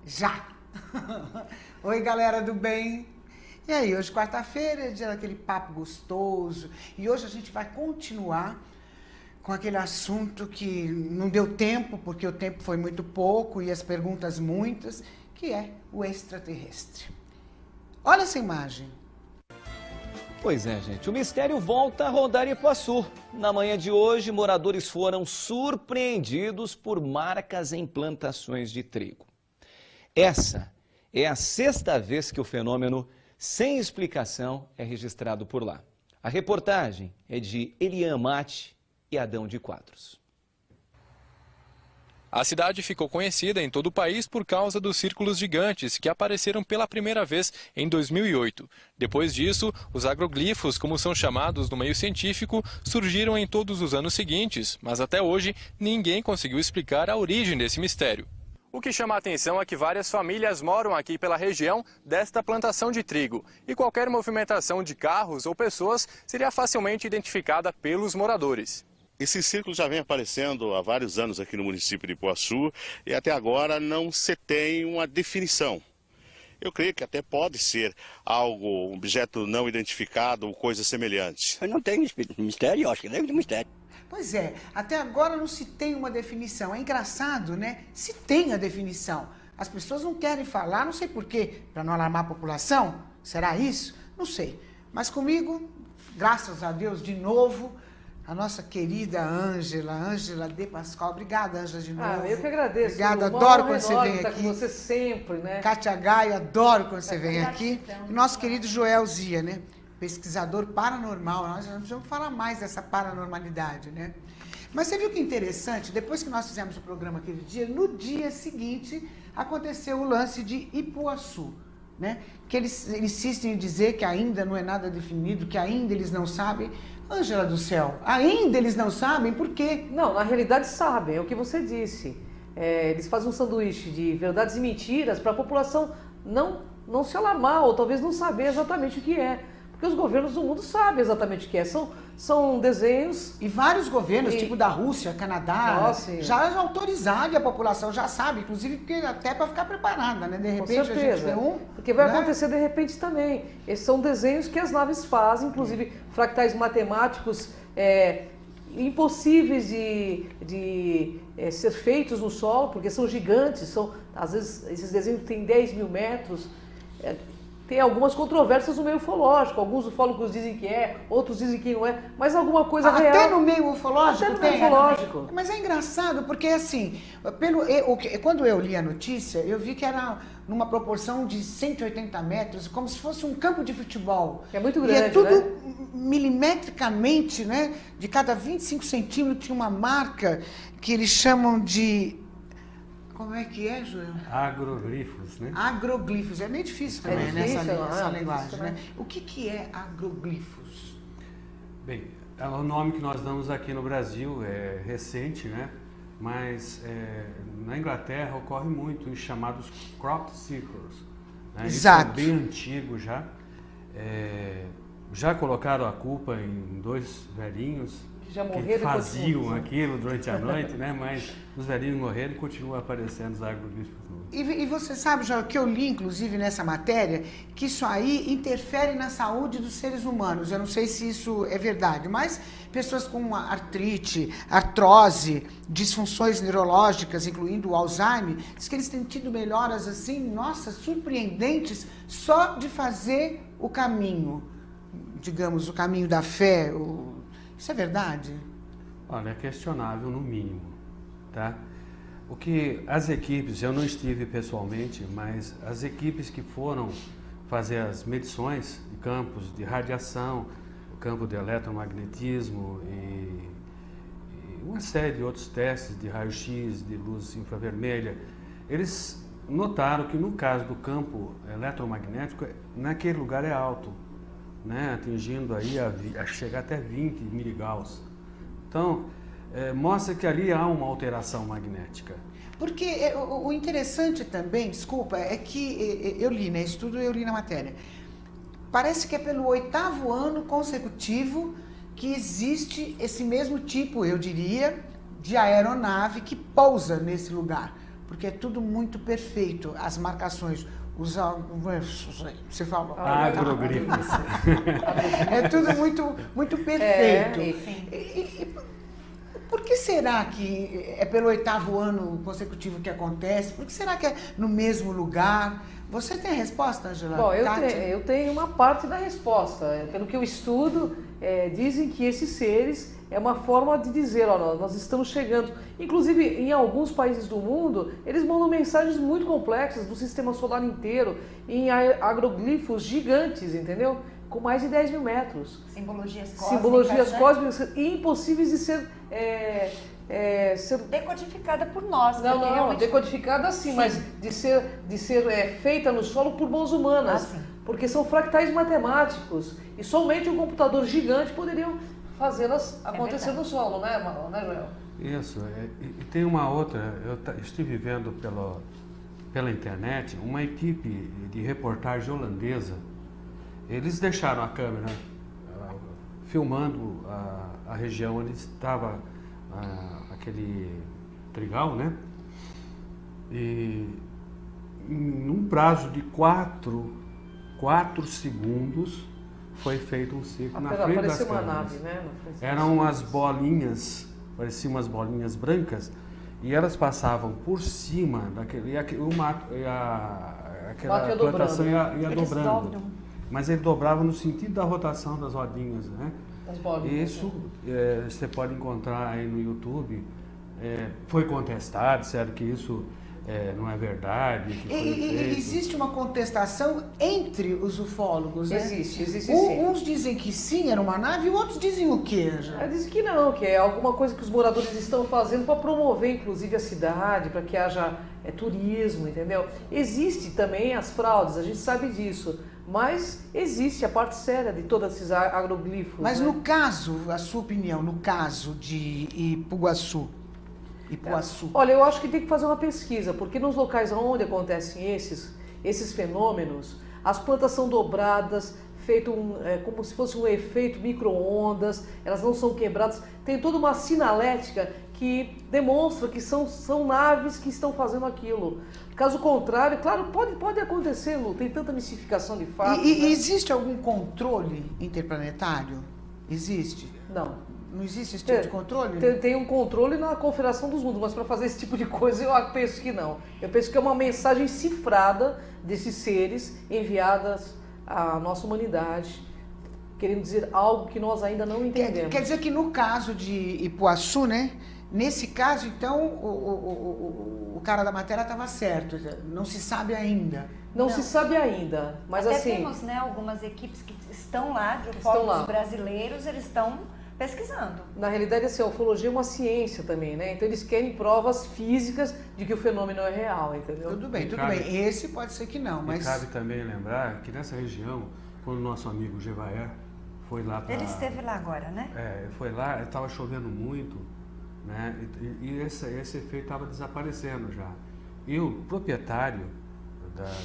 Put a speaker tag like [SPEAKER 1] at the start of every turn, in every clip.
[SPEAKER 1] Já! Oi, galera do bem! E aí, hoje quarta-feira é dia daquele papo gostoso e hoje a gente vai continuar com aquele assunto que não deu tempo, porque o tempo foi muito pouco e as perguntas muitas, que é o extraterrestre. Olha essa imagem.
[SPEAKER 2] Pois é, gente. O mistério volta a rondar Ipuaçu. Na manhã de hoje, moradores foram surpreendidos por marcas em plantações de trigo. Essa é a sexta vez que o fenômeno sem explicação é registrado por lá. A reportagem é de Elian Mate e Adão de Quadros.
[SPEAKER 3] A cidade ficou conhecida em todo o país por causa dos círculos gigantes que apareceram pela primeira vez em 2008. Depois disso, os agroglifos, como são chamados no meio científico, surgiram em todos os anos seguintes, mas até hoje ninguém conseguiu explicar a origem desse mistério. O que chama a atenção é que várias famílias moram aqui pela região desta plantação de trigo e qualquer movimentação de carros ou pessoas seria facilmente identificada pelos moradores.
[SPEAKER 4] Esse círculo já vem aparecendo há vários anos aqui no município de Ipuaçu e até agora não se tem uma definição. Eu creio que até pode ser algo, um objeto não identificado ou coisa semelhante.
[SPEAKER 5] Eu não tenho mistério, eu acho que deve ter mistério.
[SPEAKER 1] Pois é, até agora não se tem uma definição. É engraçado, né? Se tem a definição. As pessoas não querem falar, não sei por quê, para não alarmar a população. Será isso? Não sei. Mas comigo, graças a Deus, de novo, a nossa querida Ângela de Pascoal. Obrigada, Ângela, de novo.
[SPEAKER 6] Eu que agradeço.
[SPEAKER 1] Obrigada, adoro quando você vem
[SPEAKER 6] estar
[SPEAKER 1] aqui.
[SPEAKER 6] Com você sempre, né?
[SPEAKER 1] Cátia Gaio, adoro quando você vem aqui. E nosso querido Joel Zia, né? Pesquisador paranormal. Nós não precisamos falar mais dessa paranormalidade, né? Mas você viu que interessante? Depois que nós fizemos o programa aquele dia, no dia seguinte aconteceu o lance de Ipuaçu, né? Que eles insistem em dizer que ainda não é nada definido, que ainda eles não sabem. Ângela do céu, ainda eles não sabem por quê?
[SPEAKER 6] Não, na realidade sabem, é o que você disse. Eles fazem um sanduíche de verdades e mentiras para a população não se alarmar ou talvez não saber exatamente o que é. Porque os governos do mundo sabem exatamente o que é. São desenhos...
[SPEAKER 1] E vários governos, tipo da Rússia, Canadá, já autorizaram e a população já sabe, inclusive porque até para ficar preparada, né? De repente
[SPEAKER 6] Com certeza,
[SPEAKER 1] a gente vê um...
[SPEAKER 6] Porque vai
[SPEAKER 1] né?
[SPEAKER 6] acontecer de repente também. Esses são desenhos que as naves fazem, inclusive fractais matemáticos impossíveis de ser feitos no solo, porque são gigantes, às vezes esses desenhos têm 10 mil metros. Tem algumas controvérsias no meio ufológico, alguns ufólogos dizem que é, outros dizem que não é, mas alguma coisa real.
[SPEAKER 1] Até no meio ufológico
[SPEAKER 6] Até no
[SPEAKER 1] tem?
[SPEAKER 6] meio ufológico.
[SPEAKER 1] Mas é engraçado, porque assim, quando eu li a notícia, eu vi que era numa proporção de 180 metros, como se fosse um campo de futebol.
[SPEAKER 6] É muito grande,
[SPEAKER 1] e é tudo
[SPEAKER 6] né?
[SPEAKER 1] milimetricamente, né? De cada 25 centímetros tinha uma marca que eles chamam de... Como é que é, Joel?
[SPEAKER 7] Agroglifos, né?
[SPEAKER 1] Agroglifos. É meio difícil também, né, essa linguagem,
[SPEAKER 6] difícil,
[SPEAKER 1] né? O que é agroglifos?
[SPEAKER 7] Bem, é o nome que nós damos aqui no Brasil, é recente, né? Mas na Inglaterra ocorre muito os chamados crop circles. Né?
[SPEAKER 1] Exato.
[SPEAKER 7] Isso é bem antigo já. Já colocaram a culpa em dois velhinhos
[SPEAKER 6] Já
[SPEAKER 7] que
[SPEAKER 6] morreram
[SPEAKER 7] faziam aquilo durante a noite, né? Mas os velhinhos morreram e continuam aparecendo os agroglifos.
[SPEAKER 1] E você sabe, Joel, que eu li, inclusive, nessa matéria, que isso aí interfere na saúde dos seres humanos. Eu não sei se isso é verdade, mas pessoas com artrite, artrose, disfunções neurológicas, incluindo o Alzheimer, diz que eles têm tido melhoras, assim, nossa, surpreendentes, só de fazer o caminho, digamos, o caminho da fé. Isso é verdade?
[SPEAKER 7] Olha, é questionável no mínimo, tá? O que as equipes, eu não estive pessoalmente, mas as equipes que foram fazer as medições de campos de radiação, o campo de eletromagnetismo e uma série de outros testes de raio-x, de luz infravermelha, eles notaram que no caso do campo eletromagnético, naquele lugar é alto, né? Atingindo aí a chegar até 20 miligauss. Então, mostra que ali há uma alteração magnética.
[SPEAKER 1] Porque o interessante também, desculpa, é que eu li, né? Estudo eu li na matéria. Parece que é pelo 8º ano consecutivo que existe esse mesmo tipo, eu diria, de aeronave que pousa nesse lugar. porque é tudo muito perfeito, as marcações, você fala...
[SPEAKER 7] Agroglifos.
[SPEAKER 1] É tudo muito perfeito. Por que será que é pelo 8º ano consecutivo que acontece? Por que será que é no mesmo lugar? Você tem a resposta, Angela?
[SPEAKER 6] Bom, eu tenho uma parte da resposta. Pelo que eu estudo, dizem que esses seres é uma forma de dizer, ó, nós estamos chegando. Inclusive, em alguns países do mundo, eles mandam mensagens muito complexas do sistema solar inteiro, em agroglifos gigantes, entendeu? Com mais de 10 mil metros.
[SPEAKER 8] Simbologias
[SPEAKER 6] cósmicas e impossíveis de ser...
[SPEAKER 8] decodificada por nós.
[SPEAKER 6] Não,
[SPEAKER 8] realmente...
[SPEAKER 6] decodificada sim, mas de ser feita no solo por mãos humanas. Porque são fractais matemáticos. E somente um computador gigante poderiam fazê-las acontecer no solo, né, Joel?
[SPEAKER 7] Isso. E tem uma outra, eu estive vendo pela internet, uma equipe de reportagem holandesa. Eles deixaram a câmera filmando a região onde estava aquele trigal, né? E num prazo de 4 segundos foi feito um ciclo na frente das câmeras.
[SPEAKER 6] Nave, né?
[SPEAKER 7] Eram umas bolinhas, pareciam umas bolinhas brancas, e elas passavam por cima daquele, aquela plantação ia dobrando. Mas ele dobrava no sentido da rotação das rodinhas, né? Isso você pode encontrar aí no YouTube. Foi contestado, disseram que isso não é verdade. Que
[SPEAKER 1] existe uma contestação entre os ufólogos, né?
[SPEAKER 6] Existe sim.
[SPEAKER 1] Uns dizem que sim, era uma nave, e outros dizem o quê, Angela?
[SPEAKER 6] Dizem que não, que é alguma coisa que os moradores estão fazendo para promover, inclusive, a cidade, para que haja turismo, entendeu? Existe também as fraudes, a gente sabe disso. Mas existe a parte séria de todos esses agroglifos.
[SPEAKER 1] Mas
[SPEAKER 6] né?
[SPEAKER 1] no caso, a sua opinião, no caso de Ipuaçu.
[SPEAKER 6] Olha, eu acho que tem que fazer uma pesquisa, porque nos locais onde acontecem esses fenômenos, as plantas são dobradas, feito como se fosse um efeito micro-ondas, elas não são quebradas. Tem toda uma sinalética que demonstra que são naves que estão fazendo aquilo. Caso contrário, claro, pode acontecer, Lu, tem tanta mistificação de fato.
[SPEAKER 1] E existe algum controle interplanetário? Existe?
[SPEAKER 6] Não.
[SPEAKER 1] Não existe esse tipo de controle?
[SPEAKER 6] Tem um controle na Confederação dos Mundos, mas para fazer esse tipo de coisa eu penso que não. Eu penso que é uma mensagem cifrada desses seres enviadas à nossa humanidade, querendo dizer algo que nós ainda não entendemos.
[SPEAKER 1] Quer dizer que no caso de Ipuaçu, né? Nesse caso, então, o cara da matéria estava certo, não se sabe ainda.
[SPEAKER 6] Não se sabe ainda, mas
[SPEAKER 8] até
[SPEAKER 6] assim...
[SPEAKER 8] temos, né, algumas equipes que estão lá, de ufólogos brasileiros, eles estão pesquisando.
[SPEAKER 6] Na realidade, assim, a ufologia é uma ciência também, né? Então eles querem provas físicas de que o fenômeno é real, entendeu?
[SPEAKER 1] Tudo bem. Esse pode ser que não, mas...
[SPEAKER 7] E cabe também lembrar que nessa região, quando o nosso amigo Gevaer foi lá para...
[SPEAKER 8] Ele esteve lá agora, né?
[SPEAKER 7] Foi lá, estava chovendo muito, né? E esse efeito estava desaparecendo já. E o proprietário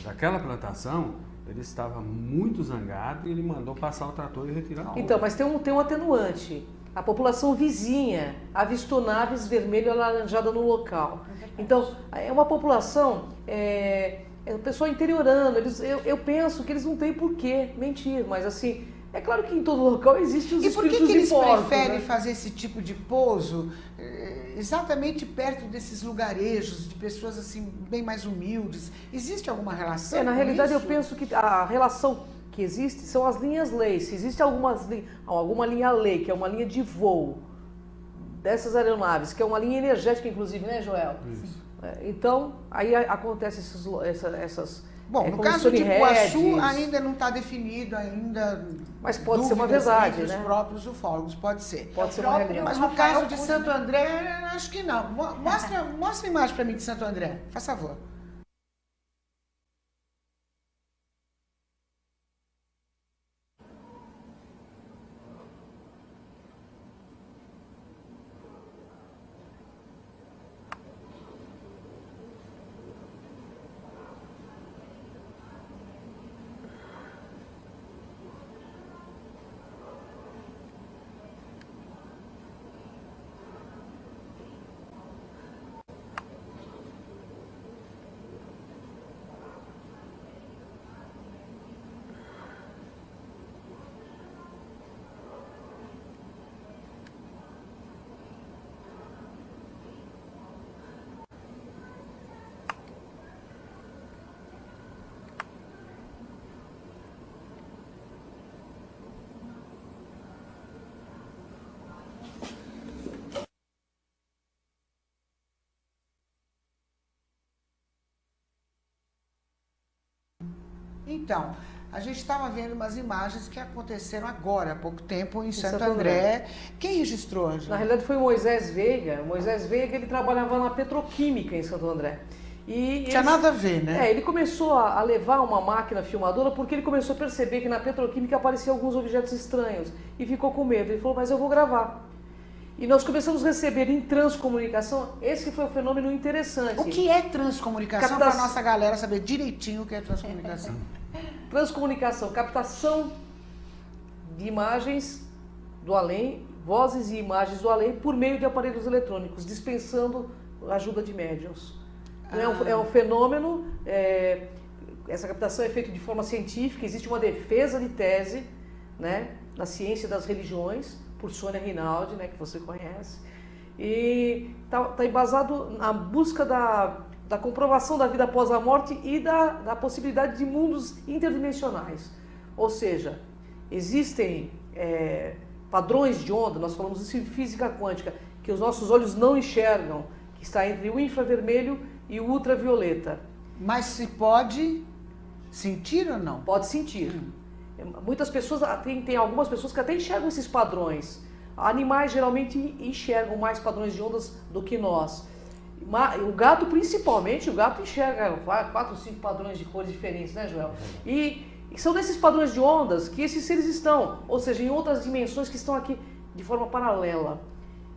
[SPEAKER 7] daquela plantação, ele estava muito zangado e ele mandou passar o trator e retirar a
[SPEAKER 6] Então, mas tem um atenuante. A população vizinha avistou naves vermelho e alaranjada no local. Então, é uma população, o pessoal interiorano. Eu penso que eles não têm por que mentir, mas assim... É claro que em todo local existem os espíritos.
[SPEAKER 1] E por que eles
[SPEAKER 6] porcos,
[SPEAKER 1] preferem
[SPEAKER 6] né?
[SPEAKER 1] fazer esse tipo de pouso exatamente perto desses lugarejos, de pessoas assim bem mais humildes? Existe alguma relação?
[SPEAKER 6] Na realidade,
[SPEAKER 1] isso?
[SPEAKER 6] eu penso que a relação que existe são as linhas lei. Se existe alguma linha lei, que é uma linha de voo dessas aeronaves, que é uma linha energética, inclusive, né, Joel?
[SPEAKER 7] Isso.
[SPEAKER 6] Então, aí acontece essas...
[SPEAKER 1] Bom, no caso de Ipuaçu ainda não está definido ainda.
[SPEAKER 6] Mas pode ser uma verdade,
[SPEAKER 1] entre
[SPEAKER 6] né?
[SPEAKER 1] os próprios ufólogos, pode ser.
[SPEAKER 6] Pode ser uma realidade.
[SPEAKER 1] Mas no caso de Santo André, acho que não. Mostra a imagem para mim de Santo André, faz favor. Então, a gente estava vendo umas imagens que aconteceram agora, há pouco tempo, em Santo André. Quem registrou, Angela?
[SPEAKER 6] Na realidade foi o Moisés Veiga. O Moisés Veiga, ele trabalhava na petroquímica em Santo André. E
[SPEAKER 1] tinha nada a ver, né?
[SPEAKER 6] Ele começou a levar uma máquina filmadora porque ele começou a perceber que na petroquímica apareciam alguns objetos estranhos e ficou com medo. Ele falou, mas eu vou gravar. E nós começamos a receber em transcomunicação, esse foi um fenômeno interessante.
[SPEAKER 1] O que é transcomunicação, para a nossa galera saber direitinho o que é transcomunicação?
[SPEAKER 6] Transcomunicação, captação de imagens do além, vozes e imagens do além por meio de aparelhos eletrônicos, dispensando a ajuda de médiuns. É um fenômeno, essa captação é feita de forma científica, existe uma defesa de tese, né, na ciência das religiões, por Sônia Rinaldi, né, que você conhece, e está embasado na busca da comprovação da vida após a morte e da possibilidade de mundos interdimensionais. Ou seja, existem padrões de onda, nós falamos isso em física quântica, que os nossos olhos não enxergam, que está entre o infravermelho e o ultravioleta.
[SPEAKER 1] Mas se pode sentir ou não?
[SPEAKER 6] Pode sentir. Muitas pessoas, tem algumas pessoas que até enxergam esses padrões. Animais geralmente enxergam mais padrões de ondas do que nós. O gato, principalmente, o gato enxerga 4 ou 5 padrões de cores diferentes, né, Joel? E são nesses padrões de ondas que esses seres estão, ou seja, em outras dimensões que estão aqui de forma paralela.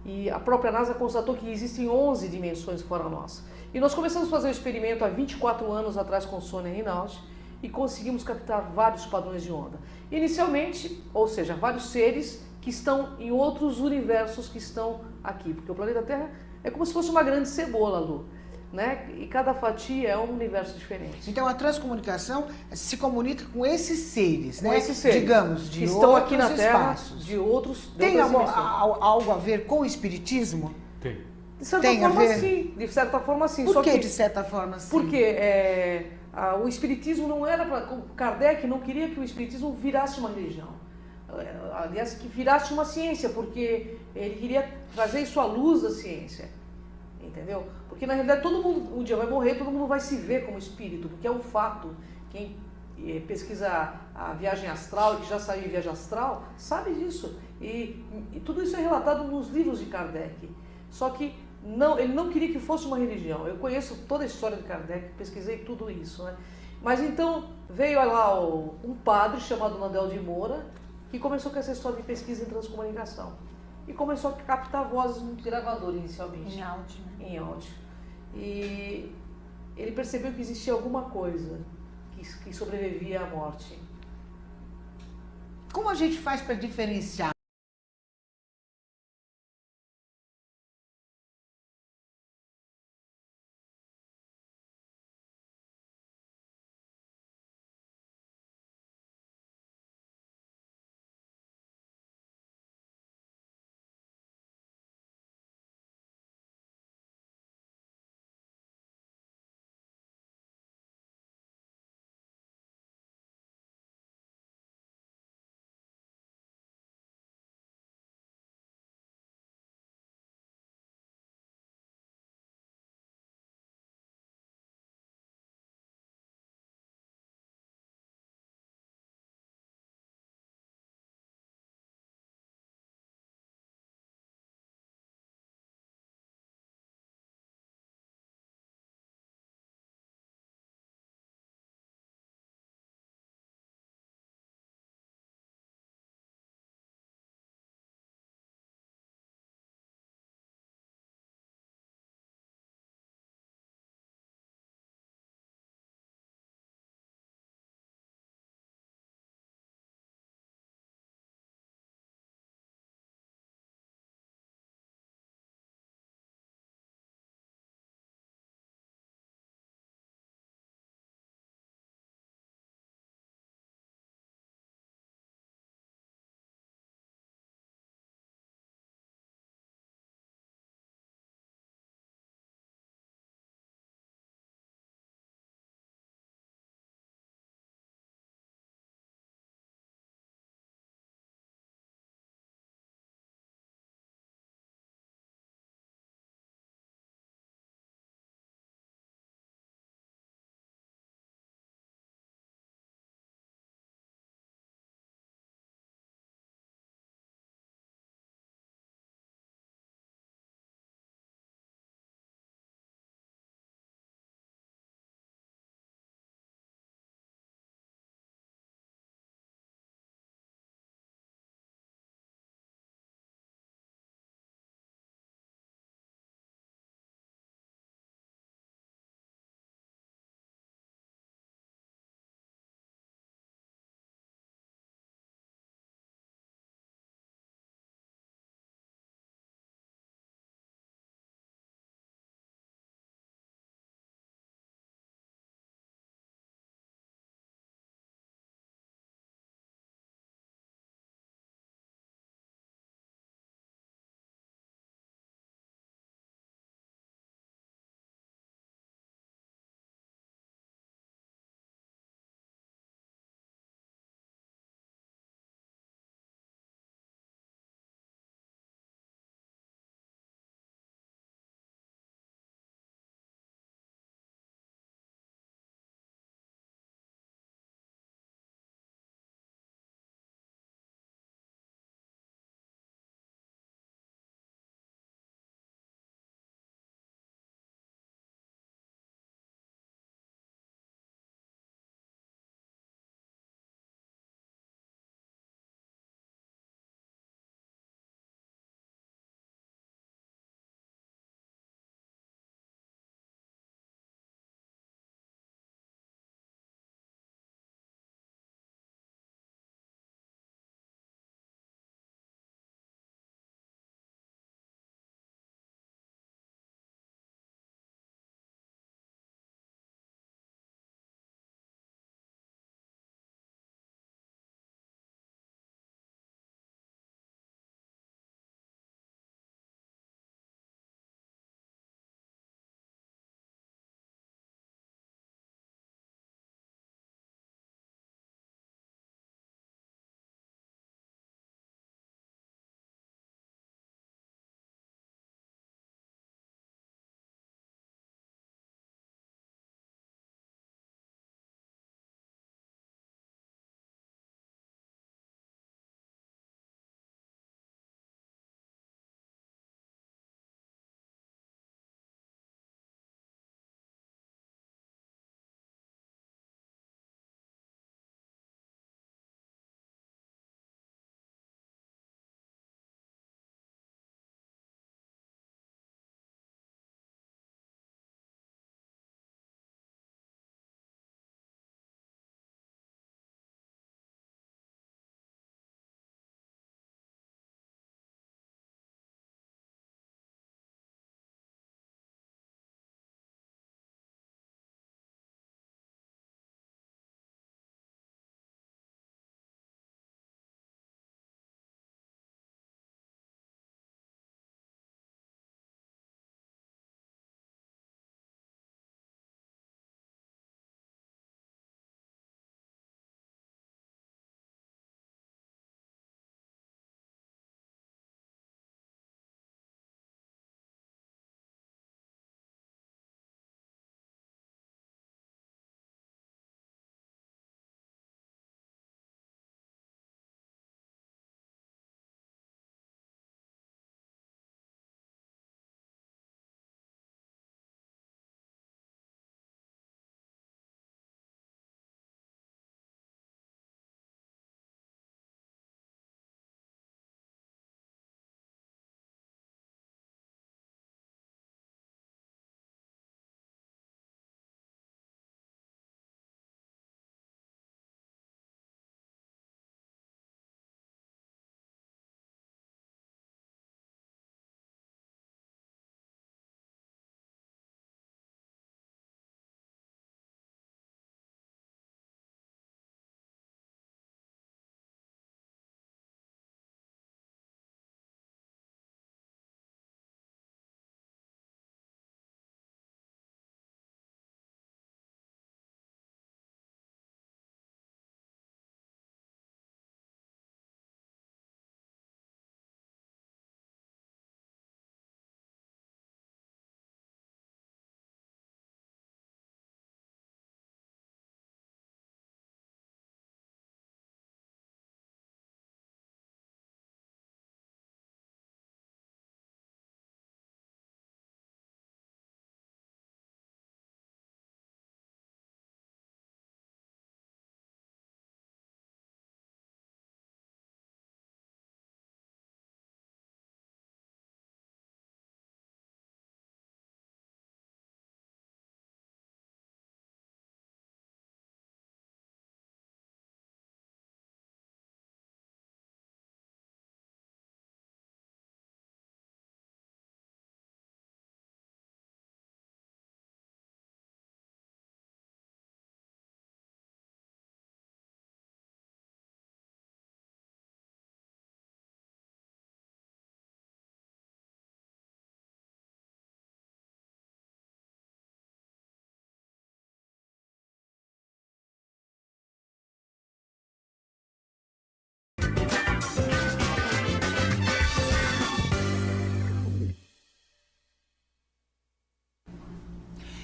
[SPEAKER 6] E a própria NASA constatou que existem 11 dimensões fora nós. E nós começamos a fazer o experimento há 24 anos atrás com Sônia Rinaldi e conseguimos captar vários padrões de onda. Inicialmente, ou seja, vários seres que estão em outros universos que estão aqui, porque o planeta Terra é como se fosse uma grande cebola, Lu, né? E cada fatia é um universo diferente.
[SPEAKER 1] Então a transcomunicação se comunica com esses seres,
[SPEAKER 6] com
[SPEAKER 1] né?
[SPEAKER 6] Esses seres,
[SPEAKER 1] digamos, de
[SPEAKER 6] que estão
[SPEAKER 1] outros
[SPEAKER 6] aqui na Terra,
[SPEAKER 1] espaços.
[SPEAKER 6] de outros.
[SPEAKER 1] Tem algo a ver com o espiritismo?
[SPEAKER 7] Tem.
[SPEAKER 6] De certa forma, sim. De certa forma, sim.
[SPEAKER 1] Por que de certa forma, sim?
[SPEAKER 6] Porque o espiritismo não era para... Kardec não queria que o espiritismo virasse uma religião. Aliás, que virasse uma ciência, porque ele queria trazer isso à luz da ciência. Entendeu? Porque na realidade todo mundo um dia vai morrer, todo mundo vai se ver como espírito, porque é um fato. Quem pesquisa a viagem astral, que já saiu em viagem astral, sabe disso. E tudo isso é relatado nos livros de Kardec. Só que ele não queria que fosse uma religião. Eu conheço toda a história de Kardec, pesquisei tudo isso, né? Mas então veio lá um padre chamado Nandel de Moura, que começou com essa história de pesquisa em transcomunicação. E começou a captar vozes no gravador inicialmente.
[SPEAKER 8] Em áudio, né?
[SPEAKER 6] Em áudio. E ele percebeu que existia alguma coisa que sobrevivia à morte.
[SPEAKER 1] Como a gente faz para diferenciar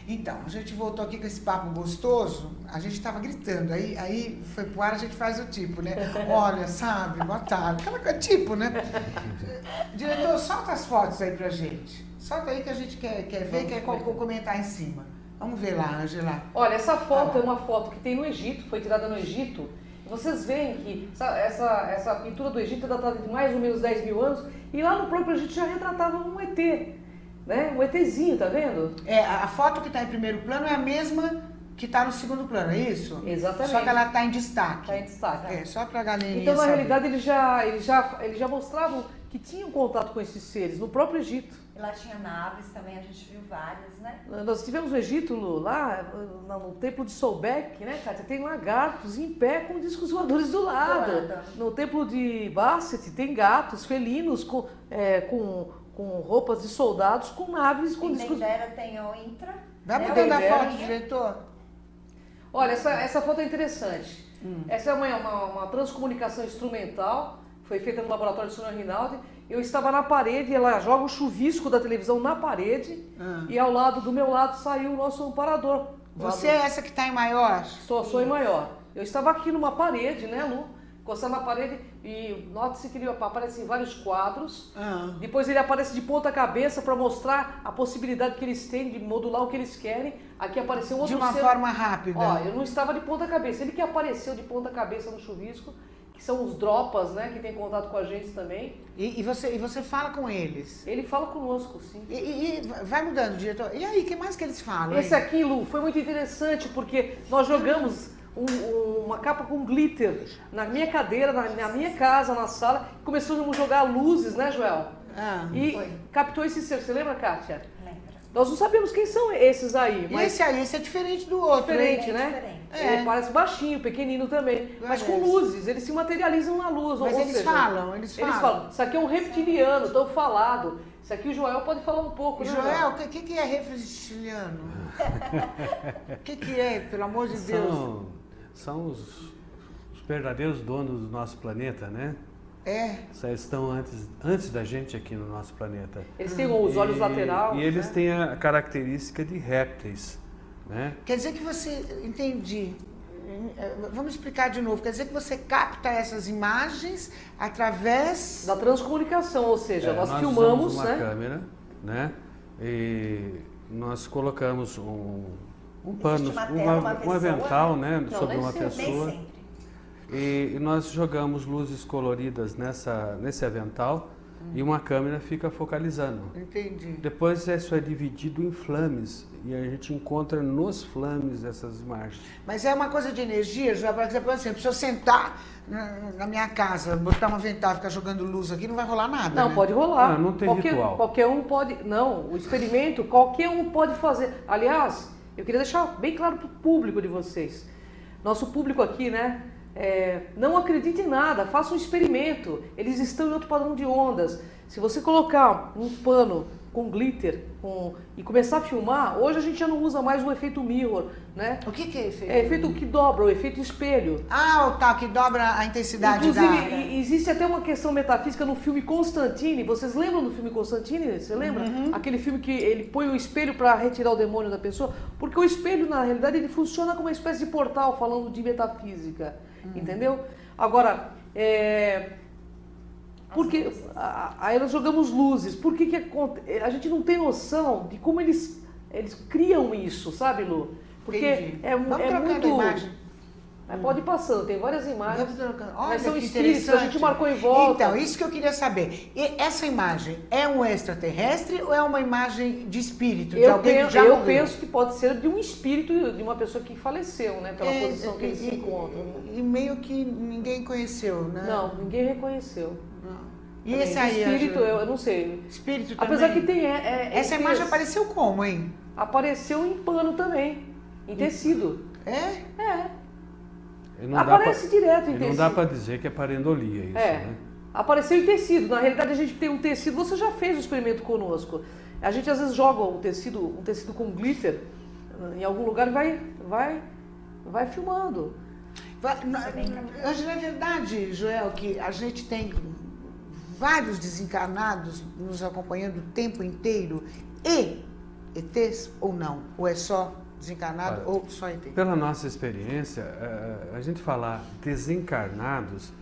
[SPEAKER 1] Então, a gente voltou aqui com esse papo gostoso, a gente estava gritando, aí foi pro ar, a gente faz o tipo, né? Olha, sabe, boa tarde, aquela coisa, tipo, né? Diretor, solta as fotos aí pra gente. Solta aí que a gente quer ver, quer comentar em cima. Vamos ver lá, Angela.
[SPEAKER 6] Olha, essa foto é uma foto que tem no Egito, foi tirada no Egito. Vocês veem que essa pintura do Egito é datada de mais ou menos 10 mil anos, e lá no próprio Egito já retratava um ET, né? Um ETzinho, tá vendo?
[SPEAKER 1] A foto que está em primeiro plano é a mesma que está no segundo plano, é isso?
[SPEAKER 6] Exatamente.
[SPEAKER 1] Só que ela está em destaque.
[SPEAKER 6] Está em destaque.
[SPEAKER 1] Só para a galerinha
[SPEAKER 6] Então, na
[SPEAKER 1] saber.
[SPEAKER 6] realidade, eles já mostravam que tinham contato com esses seres no próprio Egito.
[SPEAKER 8] E lá tinha naves também, a gente viu várias, né?
[SPEAKER 6] Nós tivemos no Egito, Lu, lá no templo de Sobek, né, Kátia? Tem lagartos em pé com discos voadores do lado. No templo de Basset tem gatos felinos com roupas de soldados, com naves com discos...
[SPEAKER 8] Em Dendera tem o Intra.
[SPEAKER 1] Vai
[SPEAKER 8] né?
[SPEAKER 1] mudando a foto, diretor.
[SPEAKER 6] Olha, essa foto é interessante. Essa é uma transcomunicação instrumental, foi feita no laboratório de Sônia Rinaldi. Eu estava na parede, ela joga o chuvisco da televisão na parede, e do meu lado saiu o nosso amparador.
[SPEAKER 1] Você é essa que está em maior?
[SPEAKER 6] Sou em maior. Eu estava aqui numa parede, né, Lu? Encostado na parede, e note-se que ele aparece em vários quadros. Depois ele aparece de ponta cabeça para mostrar a possibilidade que eles têm de modular o que eles querem. Aqui apareceu um outro
[SPEAKER 1] de uma forma rápida.
[SPEAKER 6] Ó, eu não estava de ponta cabeça. Ele que apareceu de ponta cabeça no chuvisco, que são os dropas, né, que tem contato com a gente também.
[SPEAKER 1] E você fala com eles?
[SPEAKER 6] Ele fala conosco, sim.
[SPEAKER 1] E vai mudando, diretor. E aí, o que mais que eles falam?
[SPEAKER 6] Esse aqui, Lu, foi muito interessante, porque nós jogamos uma capa com glitter na minha cadeira, na minha casa, na sala. Começamos a jogar luzes, né, Joel? Captou esse ser. Você lembra, Kátia?
[SPEAKER 8] Lembra.
[SPEAKER 6] Nós não sabemos quem são esses aí.
[SPEAKER 1] Mas esse é diferente do outro.
[SPEAKER 6] Diferente,
[SPEAKER 1] hein?
[SPEAKER 6] né?
[SPEAKER 8] Diferente.
[SPEAKER 6] Ele parece baixinho, pequenino também. Mas com luzes, eles se materializam na luz.
[SPEAKER 1] Mas eles falam.
[SPEAKER 6] Eles falam. Isso aqui é um reptiliano, tão falado. Isso aqui o Joel pode falar um pouco, né?
[SPEAKER 1] Joel, o que é reptiliano? O que é, pelo amor de Deus?
[SPEAKER 7] São os verdadeiros donos do nosso planeta, né? Estão antes da gente aqui no nosso planeta.
[SPEAKER 6] Eles têm os olhos laterais.
[SPEAKER 7] E eles têm a característica de répteis, né?
[SPEAKER 1] Quer dizer que você... Entendi. Vamos explicar de novo. Quer dizer que você capta essas imagens através...
[SPEAKER 6] da transcomunicação, ou seja, nós filmamos,
[SPEAKER 7] usamos uma câmera, né? E nós colocamos um pano, um avental, né, sobre uma pessoa. E nós jogamos luzes coloridas nesse avental e uma câmera fica focalizando.
[SPEAKER 1] Entendi.
[SPEAKER 7] Depois isso é dividido em flames e a gente encontra nos flames essas imagens.
[SPEAKER 1] Mas é uma coisa de energia, Joel, por exemplo, se eu sentar na minha casa, botar um avental e ficar jogando luz aqui, não vai rolar nada,
[SPEAKER 6] Não,
[SPEAKER 1] né?
[SPEAKER 6] pode rolar.
[SPEAKER 7] Não tem ritual.
[SPEAKER 6] Qualquer um pode... Não, o experimento qualquer um pode fazer. Aliás, eu queria deixar bem claro para o público de vocês. Nosso público aqui, né? Não acredite em nada, faça um experimento. Eles estão em outro padrão de ondas. Se você colocar um pano com glitter e começar a filmar, hoje a gente já não usa mais o efeito mirror, né?
[SPEAKER 1] O que é efeito?
[SPEAKER 6] É efeito que dobra, o efeito espelho.
[SPEAKER 1] Que dobra a intensidade
[SPEAKER 6] Inclusive, existe até uma questão metafísica no filme Constantine. Vocês lembram do filme Constantine? Você lembra? Aquele filme que ele põe o espelho para retirar o demônio da pessoa. Porque o espelho, na realidade, ele funciona como uma espécie de portal, falando de metafísica. Entendeu? Agora, porque aí nós jogamos luzes. Por que a gente não tem noção de como eles criam isso, sabe, Lu? Porque
[SPEAKER 1] Vamos trocando
[SPEAKER 6] muito...
[SPEAKER 1] a imagem.
[SPEAKER 6] Pode ir passando, tem várias imagens.
[SPEAKER 1] Olha,
[SPEAKER 6] mas são
[SPEAKER 1] que
[SPEAKER 6] espíritos, a gente marcou em volta.
[SPEAKER 1] Então, isso que eu queria saber. E essa imagem é um extraterrestre ou é uma imagem de espírito? De alguém que já morreu?
[SPEAKER 6] Penso que pode ser de um espírito de uma pessoa que faleceu, né? Pela posição que eles se encontram.
[SPEAKER 1] E meio que ninguém conheceu, né?
[SPEAKER 6] Não, ninguém reconheceu.
[SPEAKER 1] Não. E esse aí?
[SPEAKER 6] Espírito, eu não sei.
[SPEAKER 1] Espírito também?
[SPEAKER 6] Apesar que tem...
[SPEAKER 1] Essa imagem apareceu como, hein?
[SPEAKER 6] Apareceu em pano também, em tecido. Aparece direto em tecido.
[SPEAKER 7] Não dá para dizer que é pareidolia isso, né?
[SPEAKER 6] Apareceu em tecido. Na realidade, a gente tem um tecido. Você já fez o experimento conosco. A gente às vezes joga um tecido com glitter em algum lugar e vai filmando.
[SPEAKER 1] Hoje, é verdade, Joel, que a gente tem vários desencarnados nos acompanhando o tempo inteiro e ETs ou não? Ou é só desencarnado ou só ET?
[SPEAKER 7] Pela nossa experiência, a gente falar desencarnados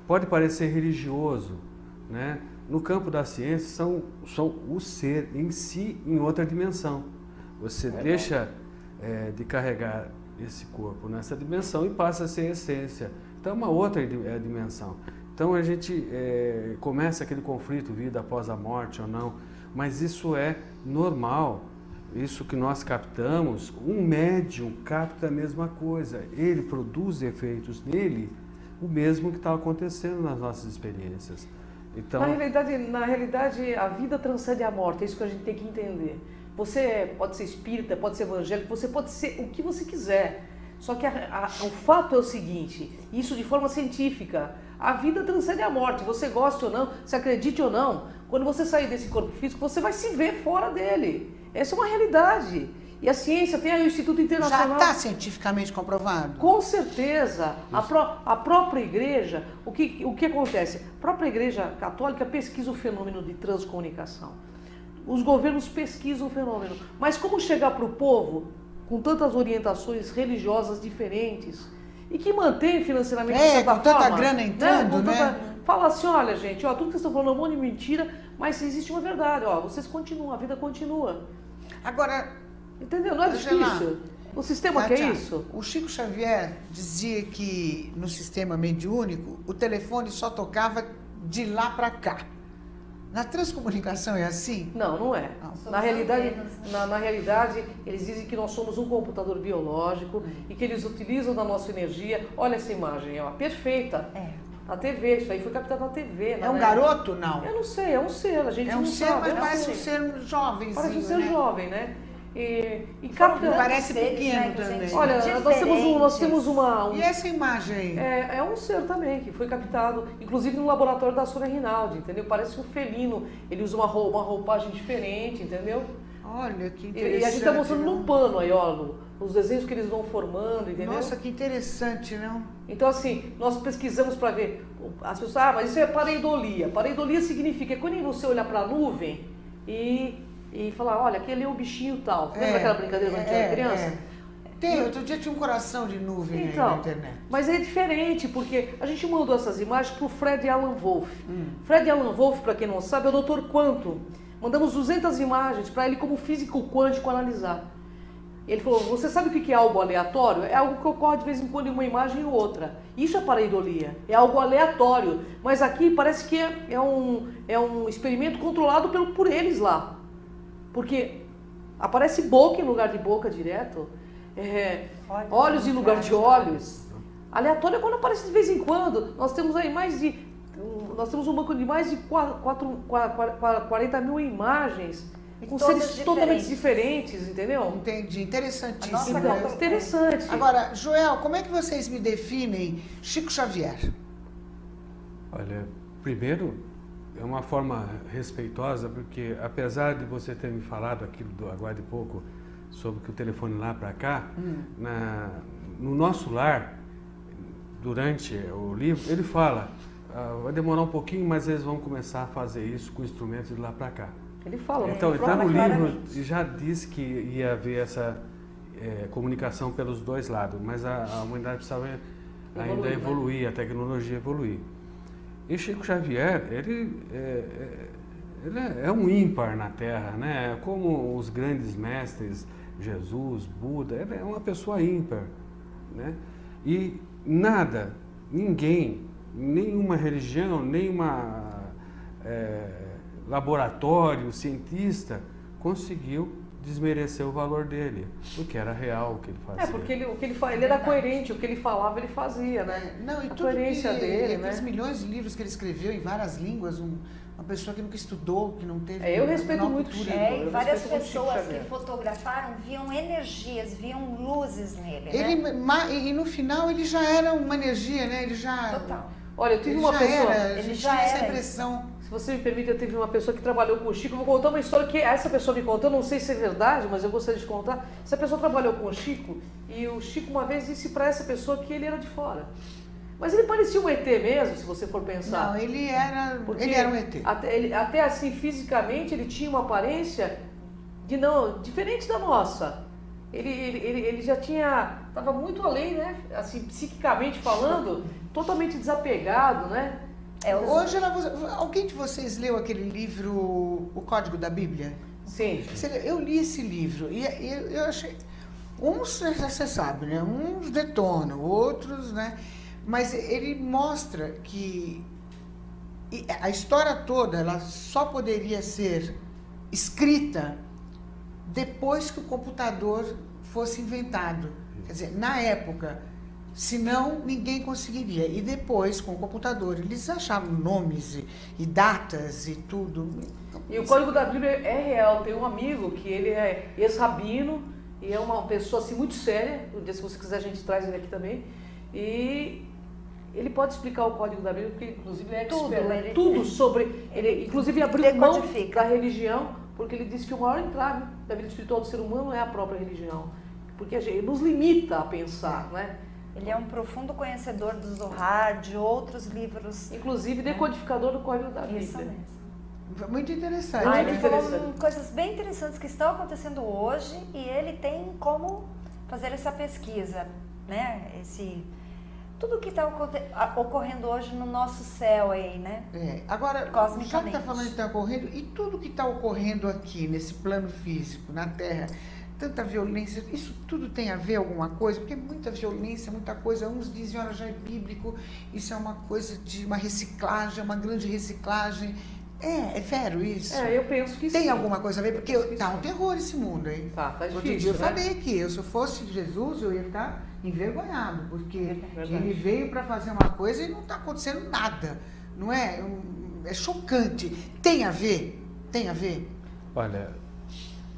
[SPEAKER 7] pode parecer religioso, né? No campo da ciência, são o ser em si em outra dimensão. Você deixa de carregar esse corpo nessa dimensão e passa a ser essência. Então é uma outra dimensão. Então a gente começa aquele conflito, vida após a morte ou não, mas isso é normal. Isso que nós captamos, um médium capta a mesma coisa. Ele produz efeitos nele, o mesmo que está acontecendo nas nossas experiências. Então,
[SPEAKER 6] na realidade, a vida transcende a morte, é isso que a gente tem que entender. Você pode ser espírita, pode ser evangélico, você pode ser o que você quiser. Só que o fato é o seguinte, isso de forma científica, a vida transcende a morte, você goste ou não, se acredite ou não, quando você sair desse corpo físico, você vai se ver fora dele. Essa é uma realidade. E a ciência tem aí o Instituto Internacional...
[SPEAKER 1] Já está cientificamente comprovado?
[SPEAKER 6] Com certeza. A própria igreja, o que acontece? A própria igreja católica pesquisa o fenômeno de transcomunicação. Os governos pesquisam o fenômeno. Mas como chegar para o povo com tantas orientações religiosas diferentes e que mantém financeiramente
[SPEAKER 1] com tanta grana entrando,
[SPEAKER 6] Fala assim, olha gente, tudo que vocês estão falando é um monte de mentira, mas existe uma verdade, vocês continuam, a vida continua.
[SPEAKER 1] Agora,
[SPEAKER 6] entendeu? Não é difícil. O sistema quer isso.
[SPEAKER 1] O Chico Xavier dizia que no sistema mediúnico o telefone só tocava de lá para cá. Na transcomunicação é assim?
[SPEAKER 6] Não, não é. Na realidade, eles dizem que nós somos um computador biológico e que eles utilizam da nossa energia. Olha essa imagem, perfeita. Na TV, isso aí foi captado na TV.
[SPEAKER 1] É um garoto, não?
[SPEAKER 6] Eu não sei, é um ser, a gente não sabe.
[SPEAKER 1] Mas parece um ser jovem.
[SPEAKER 6] Parece um ser jovem, né? E
[SPEAKER 1] parece pequeno também.
[SPEAKER 6] Olha, nós temos uma...
[SPEAKER 1] E essa imagem aí?
[SPEAKER 6] É um ser também, que foi captado, inclusive no laboratório da Sônia Rinaldi, entendeu? Parece um felino, ele usa uma roupagem diferente, entendeu?
[SPEAKER 1] Olha, que interessante.
[SPEAKER 6] E a gente está mostrando num pano aí, os desenhos que eles vão formando, entendeu?
[SPEAKER 1] Nossa, que interessante, não?
[SPEAKER 6] Então, assim, nós pesquisamos para ver, as pessoas, mas isso é pareidolia. Pareidolia significa que quando você olhar para a nuvem e falar, olha, aquele é o bichinho tal. Lembra aquela brincadeira quando a gente era criança?
[SPEAKER 1] Tem, outro dia tinha um coração de nuvem aí na internet.
[SPEAKER 6] Mas é diferente, porque a gente mandou essas imagens para o Fred Alan Wolf. Fred Alan Wolf, para quem não sabe, é o Dr. Quantum. Mandamos 200 imagens para ele como físico quântico analisar. Ele falou, você sabe o que é algo aleatório? É algo que ocorre de vez em quando em uma imagem ou outra. Isso é pareidolia, é algo aleatório. Mas aqui parece que é um experimento controlado por eles lá. Porque aparece boca em lugar de boca direto, olhos em lugar de olhos. Aleatório é quando aparece de vez em quando. Nós temos aí nós temos um banco de mais de 40 mil imagens, com seres totalmente diferentes, entendeu?
[SPEAKER 1] Entendi, interessantíssimo.
[SPEAKER 6] Interessante.
[SPEAKER 1] Agora, Joel, como é que vocês me definem Chico Xavier?
[SPEAKER 7] Olha, primeiro, é uma forma respeitosa, porque apesar de você ter me falado aquilo agora de pouco, sobre que o telefone lá para cá, no nosso lar, durante o livro, ele fala, vai demorar um pouquinho, mas eles vão começar a fazer isso com instrumentos de lá para cá.
[SPEAKER 6] Ele fala.
[SPEAKER 7] Então, está no livro, já disse que ia haver essa comunicação pelos dois lados, mas a humanidade precisava ainda evoluir, a tecnologia evoluir. E Chico Xavier, ele é um ímpar na Terra, né? Como os grandes mestres, Jesus, Buda, ele é uma pessoa ímpar, né? E nada, ninguém, nenhuma religião, nenhuma laboratório, cientista, conseguiu desmerecer o valor dele, porque era real o que ele fazia.
[SPEAKER 6] Porque ele era coerente, o que ele falava, ele fazia, né?
[SPEAKER 1] Não, e
[SPEAKER 6] a
[SPEAKER 1] tudo
[SPEAKER 6] coerência dele,
[SPEAKER 1] aqueles milhões de livros que ele escreveu em várias línguas, uma pessoa que nunca estudou, que não teve...
[SPEAKER 6] eu respeito muito Chico.
[SPEAKER 8] E várias pessoas que fotografaram viam energias, viam luzes nele, né?
[SPEAKER 1] E no final ele já era uma energia, né? Ele já...
[SPEAKER 8] Total.
[SPEAKER 6] Olha, eu tive uma pessoa...
[SPEAKER 1] Ele já tinha essa impressão.
[SPEAKER 6] Se você me permite, eu tive uma pessoa que trabalhou com o Chico. Eu vou contar uma história que essa pessoa me contou, eu não sei se é verdade, mas eu gostaria de contar. Essa pessoa trabalhou com o Chico e o Chico uma vez disse para essa pessoa que ele era de fora. Mas ele parecia um ET mesmo, se você for pensar.
[SPEAKER 1] Não, ele era um ET.
[SPEAKER 6] Até assim, fisicamente, ele tinha uma aparência diferente da nossa. Ele já estava muito além, né? Assim, psiquicamente falando, totalmente desapegado, né?
[SPEAKER 1] Hoje, alguém de vocês leu aquele livro, O Código da Bíblia?
[SPEAKER 6] Sim.
[SPEAKER 1] Eu li esse livro e eu achei... Uns, você sabe, né? Uns detonam, outros, né? Mas ele mostra que a história toda ela só poderia ser escrita depois que o computador fosse inventado. Quer dizer, na época, senão ninguém conseguiria. E depois, com o computador, eles acharam nomes e datas e tudo.
[SPEAKER 6] E o Código da Bíblia é real. Tem um amigo que ele é ex-rabino e é uma pessoa assim muito séria. Um dia, se você quiser, a gente traz ele aqui também. E ele pode explicar o Código da Bíblia, porque inclusive ele é expert, tudo sobre... Ele inclusive abriu mão da religião, porque ele disse que o maior entrave da vida espiritual do ser humano é a própria religião. Porque ele nos limita a pensar, né?
[SPEAKER 8] Ele é um profundo conhecedor do Zohar, de outros livros.
[SPEAKER 6] Inclusive decodificador do Código da Bíblia.
[SPEAKER 8] Isso mesmo.
[SPEAKER 1] Muito interessante.
[SPEAKER 8] Ele falou coisas bem interessantes que estão acontecendo hoje e ele tem como fazer essa pesquisa, né? Tudo que está ocorrendo hoje no nosso céu aí, né?
[SPEAKER 1] Agora, já que está falando que está ocorrendo, e tudo que está ocorrendo aqui, nesse plano físico, na Terra, tanta violência, isso tudo tem a ver alguma coisa? Porque muita violência, muita coisa, uns dizem, olha, já é bíblico, isso é uma coisa de uma reciclagem, uma grande reciclagem. É sério isso?
[SPEAKER 6] Eu penso que sim.
[SPEAKER 1] Tem alguma coisa a ver? Porque tá um terror esse mundo, hein?
[SPEAKER 6] Tá difícil,
[SPEAKER 1] outro dia eu
[SPEAKER 6] né?
[SPEAKER 1] falei que se eu fosse Jesus, eu ia ficar envergonhado, porque ele veio para fazer uma coisa e não está acontecendo nada. Não é? É chocante. Tem a ver? Tem a ver?
[SPEAKER 7] Olha,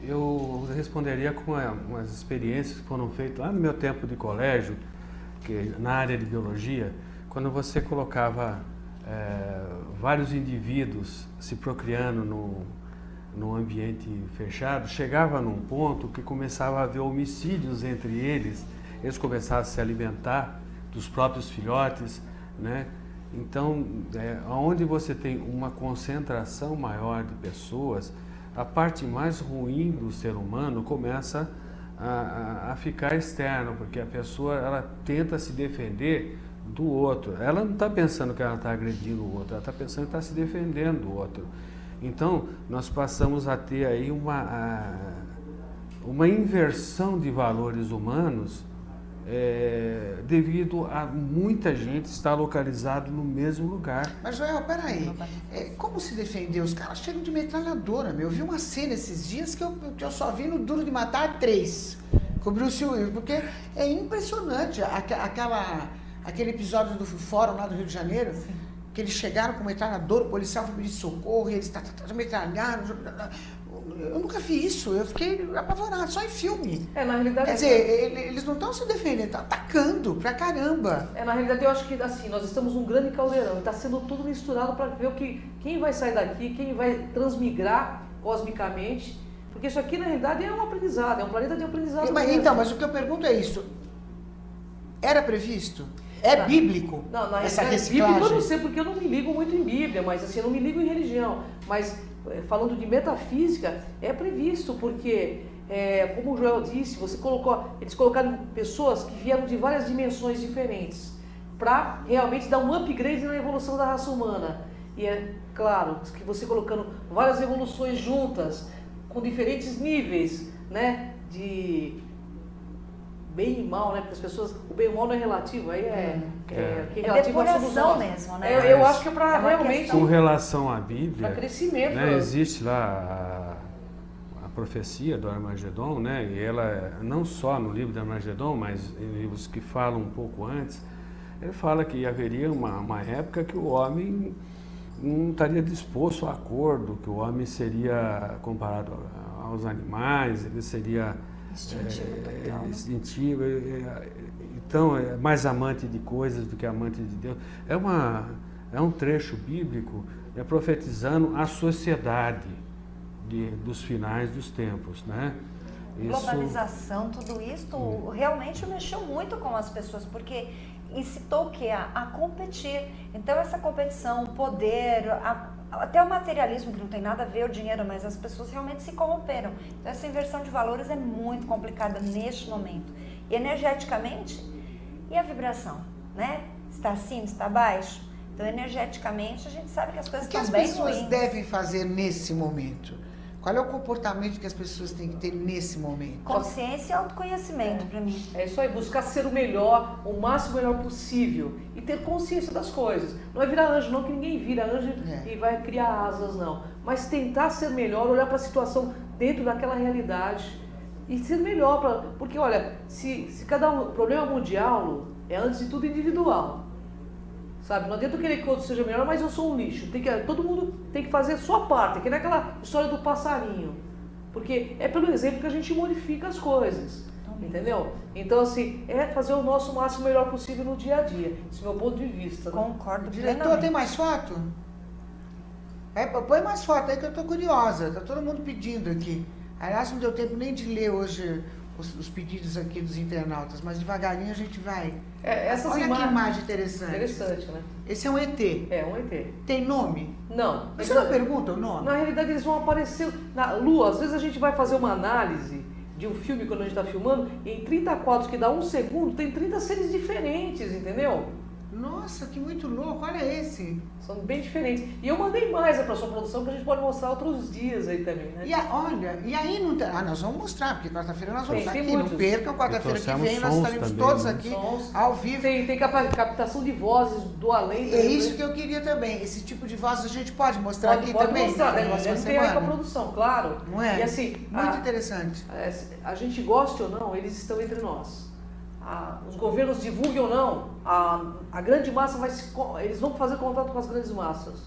[SPEAKER 7] eu responderia com umas experiências que foram feitas lá no meu tempo de colégio, que, na área de biologia, quando você colocava vários indivíduos se procriando num ambiente fechado, chegava num ponto que começava a haver homicídios entre eles, eles começavam a se alimentar dos próprios filhotes, né? Então, onde você tem uma concentração maior de pessoas, a parte mais ruim do ser humano começa a ficar externo, porque a pessoa ela tenta se defender do outro. Ela não está pensando que ela está agredindo o outro, ela está pensando que está se defendendo do outro. Então, nós passamos a ter aí uma inversão de valores humanos devido a muita gente estar localizado no mesmo lugar.
[SPEAKER 1] Mas, Joel, peraí, como se defender? Os caras chegam de metralhadora, meu. Eu vi uma cena esses dias que eu só vi no Duro de Matar 3, com o Bruce Willis, porque é impressionante aquele episódio do fórum lá do Rio de Janeiro, que eles chegaram com metralhadora, o policial foi pedir socorro, e eles metralharam. Eu nunca vi isso, eu fiquei apavorado, só em filme.
[SPEAKER 6] Na realidade...
[SPEAKER 1] Quer dizer, eles não estão se defendendo, estão atacando pra caramba.
[SPEAKER 6] Na realidade, eu acho que assim, nós estamos num grande caldeirão, está sendo tudo misturado para ver quem vai sair daqui, quem vai transmigrar cosmicamente, porque isso aqui, na realidade, é um aprendizado, é um planeta de aprendizado.
[SPEAKER 1] Mas o que eu pergunto é isso, era previsto? É bíblico essa reciclagem?
[SPEAKER 6] Bíblico eu não sei, porque eu não me ligo muito em Bíblia, mas assim, eu não me ligo em religião. Mas, falando de metafísica, é previsto, porque, como o Joel disse, eles colocaram pessoas que vieram de várias dimensões diferentes, para realmente dar um upgrade na evolução da raça humana. E é claro, que você colocando várias evoluções juntas, com diferentes níveis, né, de... bem e mal, né? Porque as pessoas, o bem e o mal não é relativo, aí que relativo a somos nós
[SPEAKER 8] mesmo, né?
[SPEAKER 6] Eu acho que é para realmente...
[SPEAKER 7] Com relação à Bíblia,
[SPEAKER 6] crescimento,
[SPEAKER 7] né, existe lá a profecia do Armagedon, né? E ela, não só no livro do Armagedon, mas em livros que falam um pouco antes, ele fala que haveria uma época que o homem não estaria disposto a acordo, que o homem seria comparado aos animais, ele seria... instintivo, então é mais amante de coisas do que amante de Deus. É um trecho bíblico profetizando a sociedade dos finais dos tempos, né?
[SPEAKER 8] Globalização, tudo isso realmente mexeu muito com as pessoas, porque incitou o quê? A competir. Então essa competição, o poder, até o materialismo, que não tem nada a ver o dinheiro, mas as pessoas realmente se corromperam. Então essa inversão de valores é muito complicada neste momento. E energeticamente, e a vibração, né? Está acima, está abaixo? Então energeticamente a gente sabe que as coisas
[SPEAKER 1] O que
[SPEAKER 8] estão
[SPEAKER 1] as
[SPEAKER 8] bem
[SPEAKER 1] pessoas
[SPEAKER 8] ruins.
[SPEAKER 1] devem fazer nesse momento? Qual é o comportamento que as pessoas têm que ter nesse momento?
[SPEAKER 8] Consciência e autoconhecimento para mim.
[SPEAKER 6] É isso aí, buscar ser o melhor, o máximo melhor possível e ter consciência das coisas. Não é virar anjo, não, que ninguém vira anjo e vai criar asas, não. Mas tentar ser melhor, olhar para a situação dentro daquela realidade e ser melhor. Porque, olha, se o problema mundial é, antes de tudo, individual. Sabe? Não adianta eu querer que o outro seja melhor, mas eu sou um lixo. Todo mundo tem que fazer a sua parte, que não é aquela história do passarinho. Porque é pelo exemplo que a gente modifica as coisas. Entendeu? Então, assim, é fazer o nosso máximo melhor possível no dia a dia. Esse é o meu ponto de vista.
[SPEAKER 8] Concordo
[SPEAKER 1] Diretor,
[SPEAKER 8] plenamente.
[SPEAKER 1] tem mais foto? Põe mais foto aí que eu tô curiosa. Tá todo mundo pedindo aqui. Aliás, não deu tempo nem de ler hoje os pedidos aqui dos internautas, mas devagarinho a gente vai. Olha que imagem interessante.
[SPEAKER 6] Interessante, né?
[SPEAKER 1] Esse é um ET.
[SPEAKER 6] É, um ET.
[SPEAKER 1] Tem nome?
[SPEAKER 6] Não.
[SPEAKER 1] Você não pergunta o nome?
[SPEAKER 6] Na realidade, eles vão aparecer na Lua. Às vezes a gente vai fazer uma análise de um filme quando a gente está filmando, e em 30 quadros que dá um segundo, tem 30 seres diferentes, entendeu?
[SPEAKER 1] Nossa, que muito louco, olha esse.
[SPEAKER 6] São bem diferentes. E eu mandei mais para sua produção, que a gente pode mostrar outros dias aí também, né?
[SPEAKER 1] Olha, e aí não tem... nós vamos mostrar, porque quarta-feira nós vamos estar aqui.
[SPEAKER 6] Muitos.
[SPEAKER 1] Não percam, quarta-feira que vem nós estaremos
[SPEAKER 7] também,
[SPEAKER 1] todos
[SPEAKER 7] né?
[SPEAKER 1] aqui, ao vivo.
[SPEAKER 6] Tem captação de vozes do além.
[SPEAKER 1] É isso que eu queria também. Esse tipo de voz a gente pode mostrar aqui
[SPEAKER 6] pode
[SPEAKER 1] também?
[SPEAKER 6] Mostrar,
[SPEAKER 1] na
[SPEAKER 6] né?
[SPEAKER 1] próxima
[SPEAKER 6] Tem aí com a
[SPEAKER 1] semana?
[SPEAKER 6] produção, claro.
[SPEAKER 1] Não é?
[SPEAKER 6] E assim,
[SPEAKER 1] Muito interessante.
[SPEAKER 6] A gente goste ou não, eles estão entre nós. Os governos divulguem ou não, a grande massa eles vão fazer contato com as grandes massas.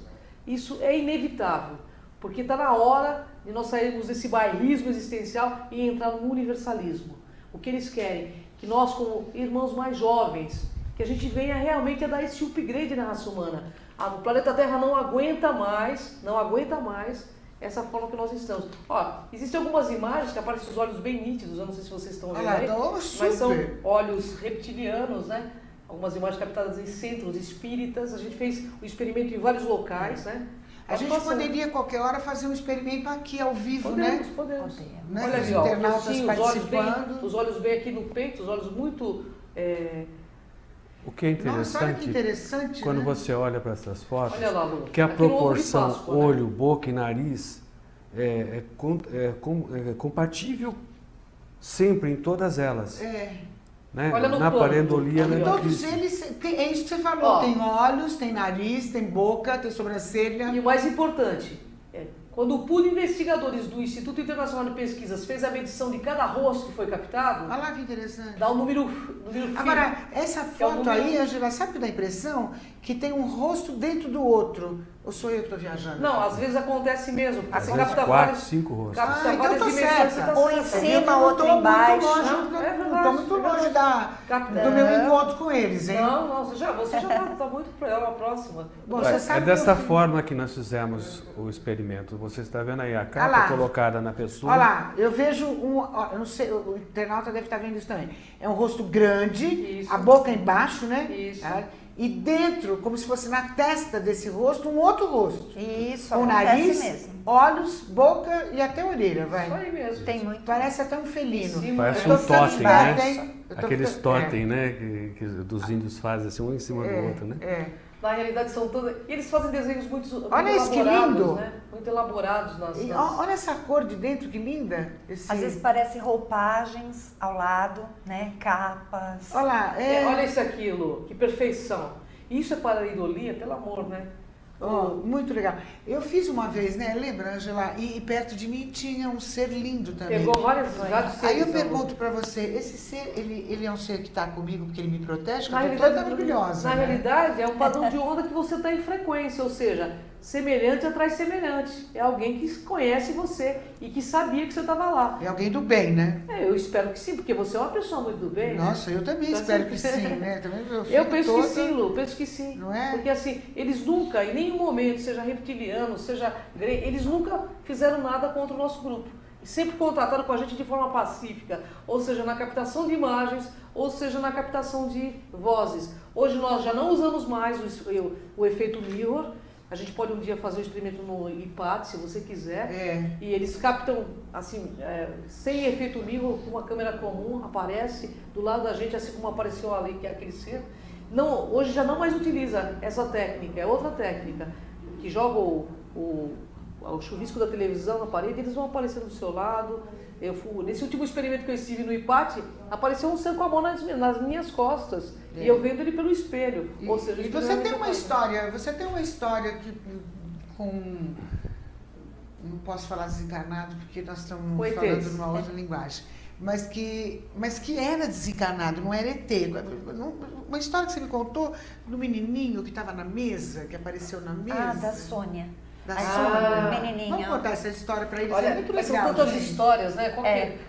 [SPEAKER 6] Isso é inevitável, porque está na hora de nós sairmos desse bairrismo existencial e entrar no universalismo. O que eles querem? Que nós, como irmãos mais jovens, que a gente venha realmente a dar esse upgrade na raça humana. O planeta Terra não aguenta mais essa forma que nós estamos. Ó, existem algumas imagens que aparecem os olhos bem nítidos, eu não sei se vocês estão vendo aí, mas são olhos reptilianos, né? Algumas imagens captadas em centros espíritas. A gente fez o experimento em vários locais, né?
[SPEAKER 1] A gente poderia, qualquer hora, fazer um experimento aqui, ao vivo,
[SPEAKER 6] podemos,
[SPEAKER 1] né?
[SPEAKER 6] Podemos.
[SPEAKER 1] Né?
[SPEAKER 6] Olha
[SPEAKER 1] Os
[SPEAKER 6] ali, ó,
[SPEAKER 1] internautas participando.
[SPEAKER 6] os olhos bem aqui no peito, os olhos muito...
[SPEAKER 7] O que é interessante,
[SPEAKER 1] Nossa, olha que interessante,
[SPEAKER 7] quando
[SPEAKER 1] né?
[SPEAKER 7] você olha para essas fotos,
[SPEAKER 6] olha lá, Lu,
[SPEAKER 7] que a
[SPEAKER 6] aqui no ovo de
[SPEAKER 7] proporção
[SPEAKER 6] Páscoa,
[SPEAKER 7] olho, boca e nariz é compatível sempre em todas elas. Né?
[SPEAKER 6] Olha no
[SPEAKER 7] na
[SPEAKER 6] plano,
[SPEAKER 7] pareidolia, né?
[SPEAKER 1] Todos eles, é isso que você falou, tem olhos, tem nariz, tem boca, tem sobrancelha.
[SPEAKER 6] E o mais importante, quando o pool de investigadores do Instituto Internacional de Pesquisas fez a medição de cada rosto que foi captado,
[SPEAKER 1] Olha lá que interessante.
[SPEAKER 6] dá um número
[SPEAKER 1] Agora, essa foto aí, Angela, sabe que dá a impressão que tem um rosto dentro do outro? Ou sou eu que estou viajando?
[SPEAKER 6] Não, às vezes acontece mesmo.
[SPEAKER 7] Às
[SPEAKER 6] Você
[SPEAKER 7] vezes
[SPEAKER 6] capta
[SPEAKER 7] 4, 5 rostos.
[SPEAKER 6] capta
[SPEAKER 1] então
[SPEAKER 6] várias
[SPEAKER 1] tô
[SPEAKER 6] dimensões,
[SPEAKER 1] certa.
[SPEAKER 6] você tá
[SPEAKER 8] Ou em
[SPEAKER 6] certa.
[SPEAKER 8] cima, outro embaixo.
[SPEAKER 1] Não estou muito longe do meu encontro com eles, hein?
[SPEAKER 6] Não, você já está muito para a próxima.
[SPEAKER 1] Bom, você
[SPEAKER 7] É
[SPEAKER 1] sabe
[SPEAKER 7] dessa
[SPEAKER 1] que eu-
[SPEAKER 7] forma que nós fizemos o experimento. Você está vendo aí a capa colocada na pessoa.
[SPEAKER 1] Olha lá, eu vejo eu não sei, o internauta deve estar vendo isso também. É um rosto grande,
[SPEAKER 6] Isso.
[SPEAKER 1] a boca embaixo, né?
[SPEAKER 6] Isso.
[SPEAKER 1] E dentro, como se fosse na testa desse rosto, um outro rosto.
[SPEAKER 8] Isso,
[SPEAKER 1] Com
[SPEAKER 8] acontece
[SPEAKER 1] nariz,
[SPEAKER 8] mesmo.
[SPEAKER 1] olhos, boca e até orelha, vai.
[SPEAKER 6] Isso aí mesmo.
[SPEAKER 8] Tem muito.
[SPEAKER 1] Parece até um felino.
[SPEAKER 6] Sim,
[SPEAKER 7] Parece
[SPEAKER 1] Eu
[SPEAKER 7] um
[SPEAKER 1] tô ficando
[SPEAKER 7] totem,
[SPEAKER 1] esperta,
[SPEAKER 7] né?
[SPEAKER 1] hein? Eu tô
[SPEAKER 7] Aqueles
[SPEAKER 1] ficando-
[SPEAKER 7] totem, né? Que dos índios fazem assim, um em cima do outro, né?
[SPEAKER 6] Na realidade são todas... E eles fazem desenhos muito
[SPEAKER 1] Olha isso, que
[SPEAKER 6] elaborados,
[SPEAKER 1] lindo.
[SPEAKER 6] né? Muito elaborados
[SPEAKER 1] E olha essa cor de dentro, que linda.
[SPEAKER 8] Às vezes parece roupagens ao lado, né? Capas.
[SPEAKER 1] Olha lá,
[SPEAKER 6] Olha isso aqui, Lu, que perfeição. Isso é pareidolia, pelo amor, né?
[SPEAKER 1] muito legal. Eu fiz uma vez, né? Lembra, Angela? E perto de mim tinha um ser lindo também.
[SPEAKER 6] Pegou vários seres.
[SPEAKER 1] Aí eu
[SPEAKER 6] Lu.
[SPEAKER 1] pergunto pra você, esse ser, ele é um ser que está comigo porque ele me protege?
[SPEAKER 6] Na
[SPEAKER 1] Eu tô toda
[SPEAKER 6] realidade,
[SPEAKER 1] maravilhosa,
[SPEAKER 6] na
[SPEAKER 1] né?
[SPEAKER 6] realidade, é um padrão de onda que você está em frequência, ou seja, semelhante atrai semelhante. É alguém que conhece você e que sabia que você estava lá.
[SPEAKER 1] É alguém do bem, né?
[SPEAKER 6] Eu espero que sim, porque você é uma pessoa muito do bem.
[SPEAKER 1] Nossa,
[SPEAKER 6] né?
[SPEAKER 1] eu também
[SPEAKER 6] Então,
[SPEAKER 1] espero
[SPEAKER 6] assim,
[SPEAKER 1] que sim, né? Também
[SPEAKER 6] Eu penso
[SPEAKER 1] toda...
[SPEAKER 6] que sim, Lu, penso que sim.
[SPEAKER 1] Não é?
[SPEAKER 6] Porque assim, eles nunca, em nenhum momento, seja reptiliano, seja grego, eles nunca fizeram nada contra o nosso grupo. sempre contrataram com a gente de forma pacífica, ou seja, na captação de imagens, ou seja, na captação de vozes. Hoje nós já não usamos mais o efeito mirror. A gente pode um dia fazer um experimento no IPAT, se você quiser, e eles captam, assim, sem efeito mirror, com uma câmera comum, aparece do lado da gente, assim como apareceu ali, que é aquele ser. Não, hoje já não mais utiliza essa técnica, é outra técnica, que joga o chuvisco da televisão na parede, eles vão aparecer do seu lado. Nesse último experimento que eu estive no IPAT, apareceu um ser com a mão nas minhas costas, e eu vendo ele pelo espelho. Ou seja,
[SPEAKER 1] e você tem uma história que com... Não posso falar desencarnado, porque nós estamos falando numa outra linguagem. Mas que era desencarnado, não era ET. Uma história que você me contou do menininho que estava na mesa, que apareceu na mesa.
[SPEAKER 8] Ah, da Sônia.
[SPEAKER 1] Menininha. Vamos contar essa história para eles.
[SPEAKER 6] Olha,
[SPEAKER 1] é muito legal,
[SPEAKER 6] são tantas histórias, né?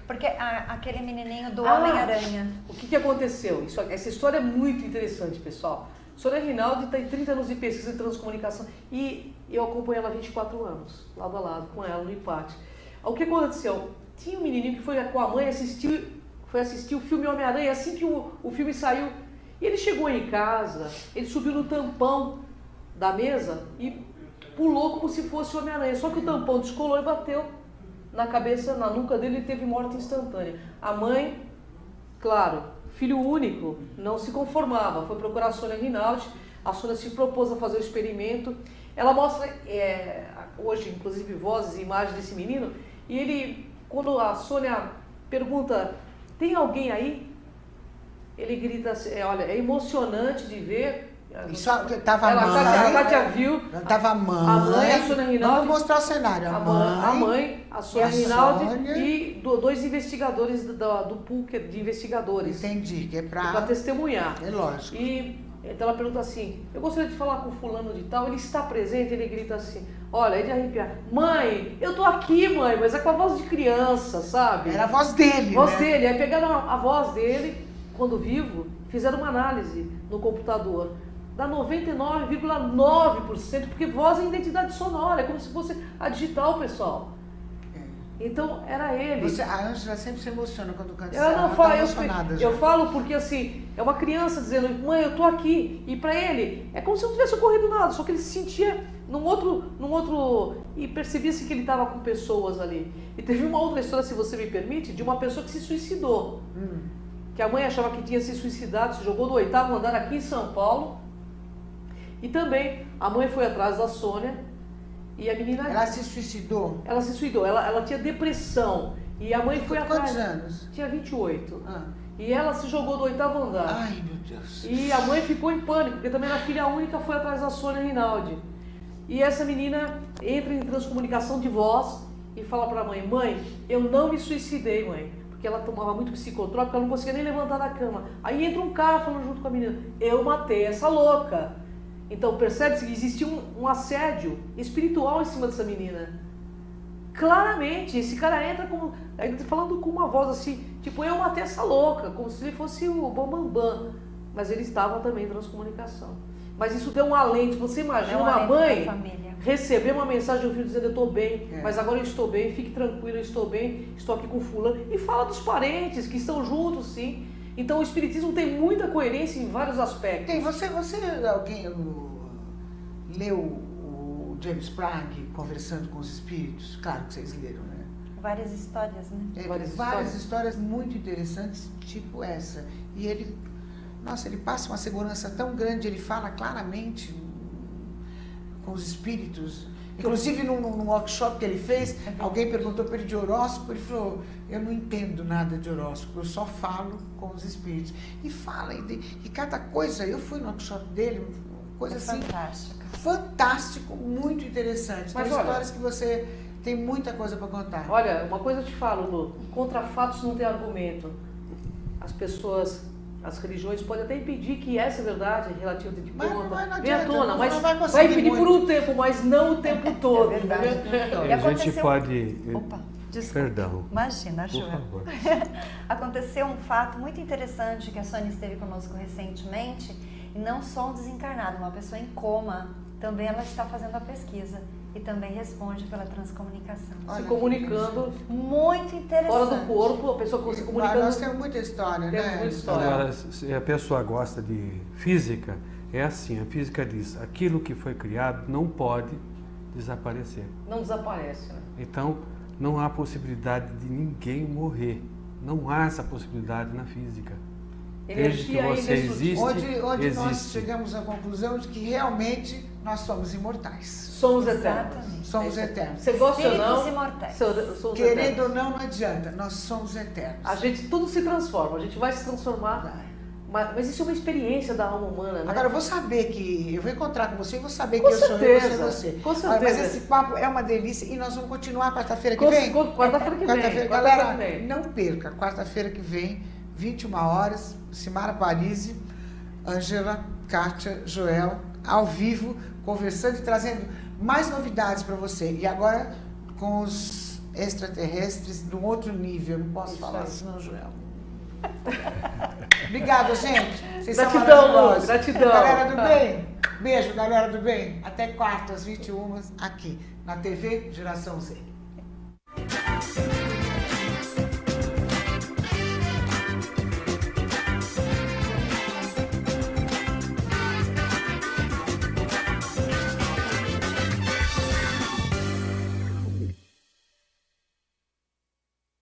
[SPEAKER 8] Porque aquele menininho do Homem-Aranha.
[SPEAKER 6] O que aconteceu? Essa história é muito interessante, pessoal. Sônia Rinaldi tem 30 anos de pesquisa em transcomunicação e eu acompanho ela há 24 anos, lado a lado, com ela no IPAT. O que aconteceu? Tinha um menininho que foi com a mãe foi assistir o filme Homem-Aranha assim que o filme saiu. E ele chegou em casa, ele subiu no tampão da mesa e pulou como se fosse o Homem-Aranha. Só que o tampão descolou e bateu na cabeça, na nuca dele, e teve morte instantânea. A mãe, claro, filho único, não se conformava. Foi procurar a Sônia Rinaldi. A Sônia se propôs a fazer o experimento. Ela mostra, hoje, inclusive, vozes e imagens desse menino. E ele, quando a Sônia pergunta, tem alguém aí? Ele grita assim, olha, é emocionante de ver.
[SPEAKER 1] Isso tava a mãe.
[SPEAKER 6] A Kátia viu.
[SPEAKER 1] Tava a mãe,
[SPEAKER 6] a Sônia Rinaldi.
[SPEAKER 1] Vamos mostrar o cenário.
[SPEAKER 6] A mãe, a Sônia Rinaldi e dois investigadores do pool de investigadores.
[SPEAKER 1] Entendi, que é para
[SPEAKER 6] testemunhar.
[SPEAKER 1] É lógico.
[SPEAKER 6] E então ela pergunta assim, eu gostaria de falar com fulano de tal, ele está presente, ele grita assim, olha, é de arrepiar. Mãe, eu tô aqui, mãe, mas é com a voz de criança, sabe?
[SPEAKER 1] Era a voz dele,
[SPEAKER 6] dele. Aí pegaram a voz dele, quando vivo, fizeram uma análise no computador. Dá 99,9%, porque voz é identidade sonora, é como se fosse a digital, pessoal. Então, era ele.
[SPEAKER 1] A Ângela sempre se emociona quando canta.
[SPEAKER 6] Ela não fala, eu falo porque assim, é uma criança dizendo, mãe, eu tô aqui. E para ele, é como se não tivesse ocorrido nada, só que ele se sentia num outro e percebia-se que ele estava com pessoas ali. E teve uma outra história, se você me permite, de uma pessoa que se suicidou. Que a mãe achava que tinha se suicidado, se jogou do 8º andar aqui em São Paulo. E também a mãe foi atrás da Sônia e a menina...
[SPEAKER 1] Ela se suicidou?
[SPEAKER 6] Ela se suicidou, ela tinha depressão e a mãe foi atrás...
[SPEAKER 1] Quantos anos?
[SPEAKER 6] Tinha 28. E ela se jogou do 8º andar.
[SPEAKER 1] Ai, meu Deus.
[SPEAKER 6] E a mãe ficou em pânico, porque também a filha única foi atrás da Sônia Rinaldi. E essa menina entra em transcomunicação de voz e fala para a mãe, mãe, eu não me suicidei, mãe. Porque ela tomava muito psicotrópico, ela não conseguia nem levantar da cama. Aí entra um cara falando junto com a menina, eu matei essa louca. Então percebe-se que existia um assédio espiritual em cima dessa menina. Claramente, esse cara entra falando com uma voz assim, tipo, eu matei essa louca, como se ele fosse o Bambambam. Mas ele estava também em transcomunicação. Mas isso deu um alento. Você imagina uma mãe receber uma mensagem do filho dizendo, eu estou bem, mas agora eu estou bem, fique tranquilo, eu estou bem, estou aqui com fulano. E fala dos parentes que estão juntos, sim. Então o espiritismo tem muita coerência em vários aspectos.
[SPEAKER 1] Tem, alguém leu o James Prague conversando com os espíritos? Claro que vocês leram, né?
[SPEAKER 8] Várias histórias, né?
[SPEAKER 1] Várias histórias muito interessantes, tipo essa. E ele passa uma segurança tão grande, ele fala claramente com os espíritos. Inclusive, num workshop que ele fez, alguém perguntou para ele de horóscopo, ele falou, eu não entendo nada de horóscopo, eu só falo com os espíritos. E fala, e cada coisa, eu fui no workshop dele, coisa assim... Fantástico, muito interessante. Mas tem histórias que você tem muita coisa para contar.
[SPEAKER 6] Olha, uma coisa eu te falo, Lu, contra fatos não tem argumento. As pessoas... As religiões podem até impedir que essa verdade relativa de conta venha à tona, mas vai impedir por um tempo, mas não o tempo todo.
[SPEAKER 8] É verdade.
[SPEAKER 7] E a gente pode...
[SPEAKER 8] Opa, desculpa.
[SPEAKER 7] Perdão.
[SPEAKER 8] Imagina, Ju.
[SPEAKER 7] Por favor.
[SPEAKER 8] Aconteceu um fato muito interessante que a Sônia esteve conosco recentemente, e não só um desencarnado, uma pessoa em coma, também ela está fazendo a pesquisa. e também responde pela transcomunicação.
[SPEAKER 6] Se comunicando.
[SPEAKER 8] Muito interessante.
[SPEAKER 6] Fora do corpo, a pessoa se comunicando.
[SPEAKER 1] Nós temos muita história,
[SPEAKER 6] Temos
[SPEAKER 1] né?
[SPEAKER 6] muita história.
[SPEAKER 7] Agora, se a pessoa gosta de física, é assim, a física diz, aquilo que foi criado não pode desaparecer.
[SPEAKER 6] Não desaparece, né?
[SPEAKER 7] Então, não há possibilidade de ninguém morrer. Não há essa possibilidade na física. Desde que
[SPEAKER 6] Energia
[SPEAKER 7] você existe,
[SPEAKER 1] Onde nós
[SPEAKER 7] existe.
[SPEAKER 1] chegamos à conclusão de que realmente nós somos imortais.
[SPEAKER 6] Somos eternos.
[SPEAKER 8] Exatamente.
[SPEAKER 1] Somos eternos.
[SPEAKER 6] Você gosta ou
[SPEAKER 8] Espíritos
[SPEAKER 6] não?
[SPEAKER 8] imortais.
[SPEAKER 6] Somos
[SPEAKER 1] Querendo
[SPEAKER 6] eternos.
[SPEAKER 1] ou não adianta, nós somos eternos.
[SPEAKER 6] A gente, tudo se transforma, a gente vai se transformar. Mas isso é uma experiência da alma humana, né?
[SPEAKER 1] Agora eu vou saber que eu vou encontrar com você e vou saber
[SPEAKER 6] Com
[SPEAKER 1] que eu sou eu, você é
[SPEAKER 6] certeza,
[SPEAKER 1] você.
[SPEAKER 6] com
[SPEAKER 1] Olha,
[SPEAKER 6] certeza.
[SPEAKER 1] mas esse papo é uma delícia e nós vamos continuar quarta-feira que vem?
[SPEAKER 6] Quarta-feira que vem.
[SPEAKER 1] Quarta-feira,
[SPEAKER 6] quarta-feira
[SPEAKER 1] galera,
[SPEAKER 6] que vem.
[SPEAKER 1] não perca. Quarta-feira que vem, 21 horas, Simara Parisi, Ângela, Kátia, Joel, ao vivo, conversando e trazendo mais novidades para você. E agora com os extraterrestres de um outro nível. Não posso falar
[SPEAKER 6] aí.
[SPEAKER 1] assim, não, Joel. Obrigada, gente. Vocês são
[SPEAKER 6] Gratidão, Lu,
[SPEAKER 1] maravilhosos.
[SPEAKER 6] gratidão.
[SPEAKER 1] Galera do
[SPEAKER 6] Tá.
[SPEAKER 1] bem. Beijo, galera do bem. Até quarta, às 21, aqui na TV Geração Z.